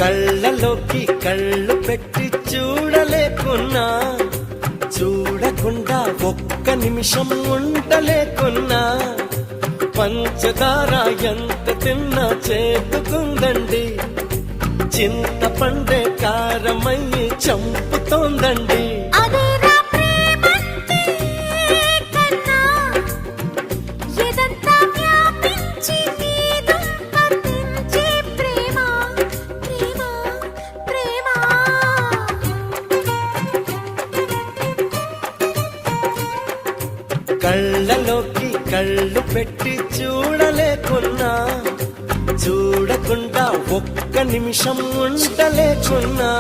కళ్ళలోకి కళ్ళు పెట్టి చూడలేకున్నా, చూడకుండా ఒక్క నిమిషం ఉండలేకున్నా, పంచదార ఎంత తిన్నా చేతుకుందండి, చింతపండే కారమయ్యి చంపుతోందండి. కళ్ళలోకి కళ్ళు పెట్టి చూడలేకున్నా, చూడకుండా ఒక్క నిమిషం ఉండలేకున్నా.